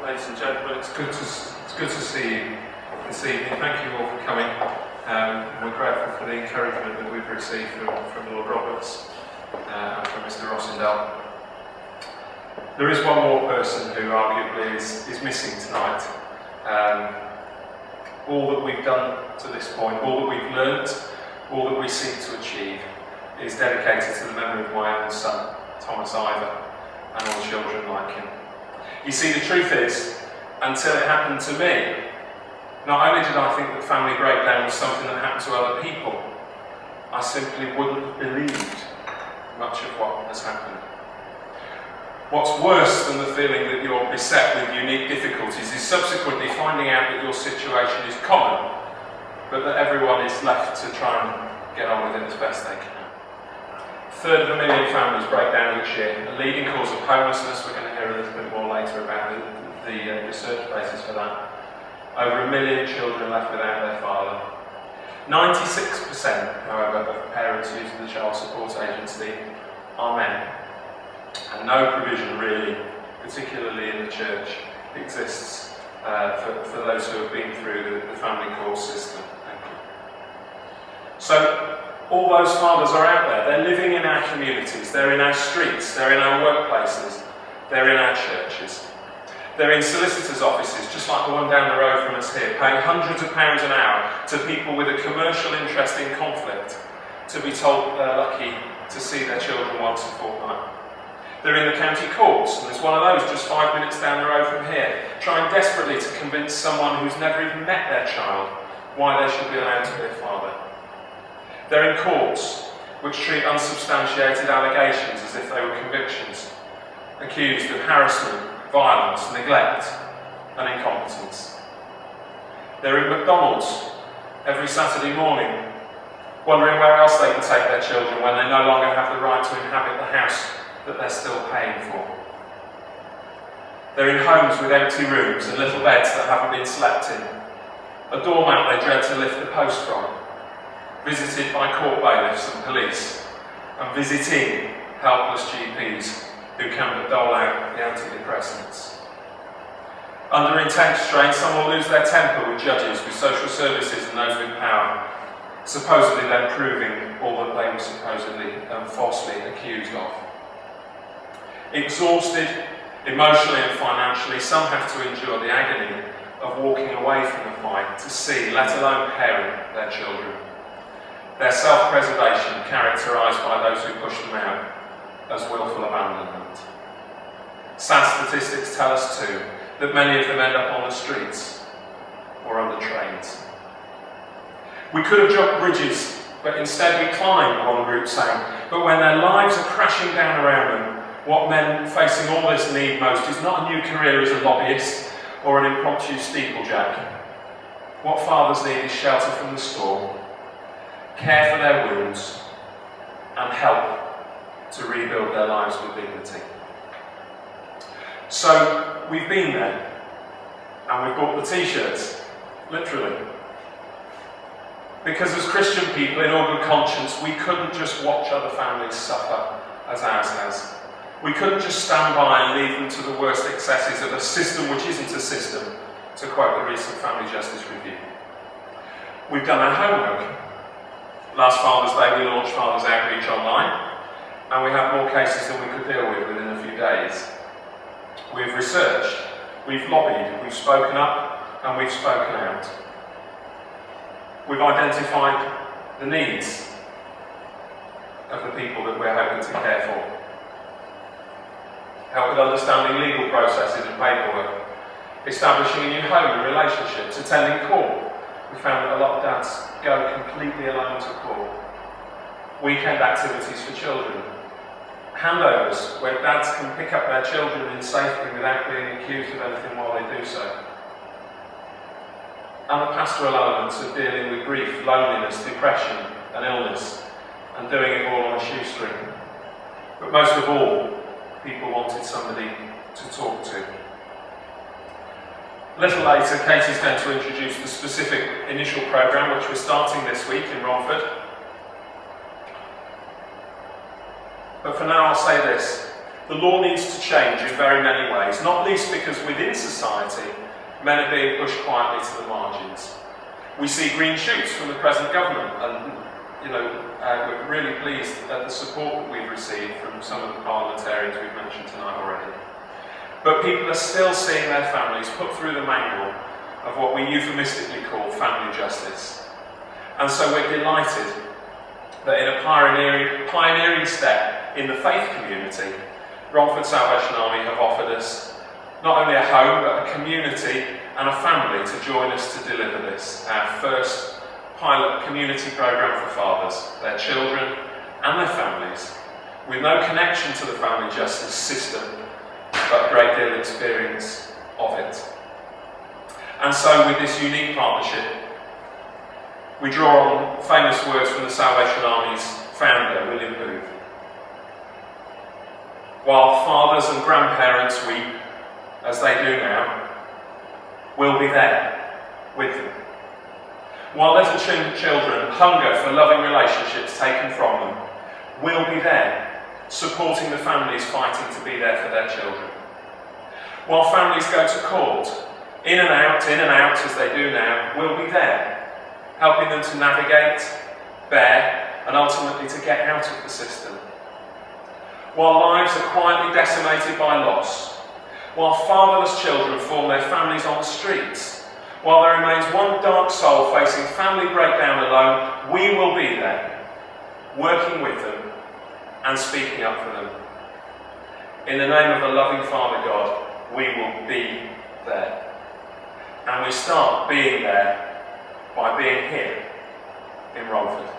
ladies and gentlemen. It's good to see you this evening. Thank you all for coming. We're grateful for the encouragement that we've received from Lord Roberts and from Mr. Rossendale. There is one more person who arguably is missing tonight. All that we've done to this point, all that we've learnt, all that we seek to achieve is dedicated to the memory of my own son, Thomas Ivor, and all children like him. You see, the truth is, until it happened to me, not only did I think that family breakdown was something that happened to other people, I simply wouldn't have believed much of what has happened. What's worse than the feeling that you're beset with unique difficulties is subsequently finding out that your situation is common, but that everyone is left to try and get on with it as best they can. 1/3 of a million families break down each year. The leading cause of homelessness, we're going to hear a little bit more later about the research basis for that. Over 1 million children left without their father. 96%, however, of parents using the Child Support Agency are men. And no provision really, particularly in the church, exists for those who have been through the family court system. So, all those fathers are out there. They're living in our communities, they're in our streets, they're in our workplaces, they're in our churches. They're in solicitors' offices, just like the one down the road from us here, paying hundreds of pounds an hour to people with a commercial interest in conflict to be told that they're lucky to see their children once a fortnight. They're in the county courts, and there's one of those just 5 minutes down the road from here, trying desperately to convince someone who's never even met their child why they should be allowed to be a father. They're in courts, which treat unsubstantiated allegations as if they were convictions, accused of harassment, violence, neglect, and incompetence. They're in McDonald's every Saturday morning, wondering where else they can take their children when they no longer have the right to inhabit the house that they're still paying for. They're in homes with empty rooms and little beds that haven't been slept in, a doormat they dread to lift the post from, visited by court bailiffs and police, and visiting helpless GPs who can but dole out the antidepressants. Under intense strain, some will lose their temper with judges, with social services and those with power, supposedly then proving all that they were supposedly and falsely accused of. Exhausted emotionally and financially, some have to endure the agony of walking away from the fight to see, let alone parent, their children. Their self-preservation characterised by those who push them out as willful abandonment. Sad statistics tell us too that many of them end up on the streets or under trains. We could have jumped bridges, but instead we climbed, one group sang. But when their lives are crashing down around them, what men facing all this need most is not a new career as a lobbyist or an impromptu steeplejack. What fathers need is shelter from the storm, care for their wounds, and help to rebuild their lives with dignity. So, we've been there, and we've bought the t-shirts, literally. Because as Christian people, in all good conscience, we couldn't just watch other families suffer as ours has. We couldn't just stand by and leave them to the worst excesses of a system which isn't a system, to quote the recent Family Justice Review. We've done our homework. Last Father's Day we launched Father's Outreach online, and we have more cases than we could deal with within a few days. We've researched, we've lobbied, we've spoken up, and we've spoken out. We've identified the needs of the people that we're hoping to care for. Help with understanding legal processes and paperwork, establishing a new home and relationships, attending court. We found that a lot of dads go completely alone to court. Weekend activities for children. Handovers, where dads can pick up their children in safety without being accused of anything while they do so. And the pastoral elements of dealing with grief, loneliness, depression and illness, and doing it all on a shoestring. But most of all, people wanted somebody to talk to. A little later, Katie's going to introduce the specific initial programme which we're starting this week in Romford. But for now I'll say this, The law needs to change in very many ways, not least because within society, men are being pushed quietly to the margins. We see green shoots from the present government, and we're really pleased at the support that we've received from some of the parliamentarians we've mentioned tonight already. But people are still seeing their families put through the manual of what we euphemistically call family justice. And so we're delighted that in a pioneering step in the faith community, Romford Salvation Army have offered us not only a home, but a community and a family to join us to deliver this, our first pilot community programme for fathers, their children and their families, with no connection to the family justice system, but a great deal of experience of it. And so with this unique partnership, we draw on famous words from the Salvation Army's founder, William Booth. While fathers and grandparents weep, as they do now, we'll be there with them. While little children hunger for loving relationships taken from them, we'll be there, supporting the families fighting to be there for their children. While families go to court, in and out, as they do now, we'll be there, helping them to navigate, bear, and ultimately to get out of the system. While lives are quietly decimated by loss, while fatherless children form their families on the streets, while there remains one dark soul facing family breakdown alone, we will be there, working with them and speaking up for them. In the name of the loving Father God, we will be there. And we start being there by being here in Romford.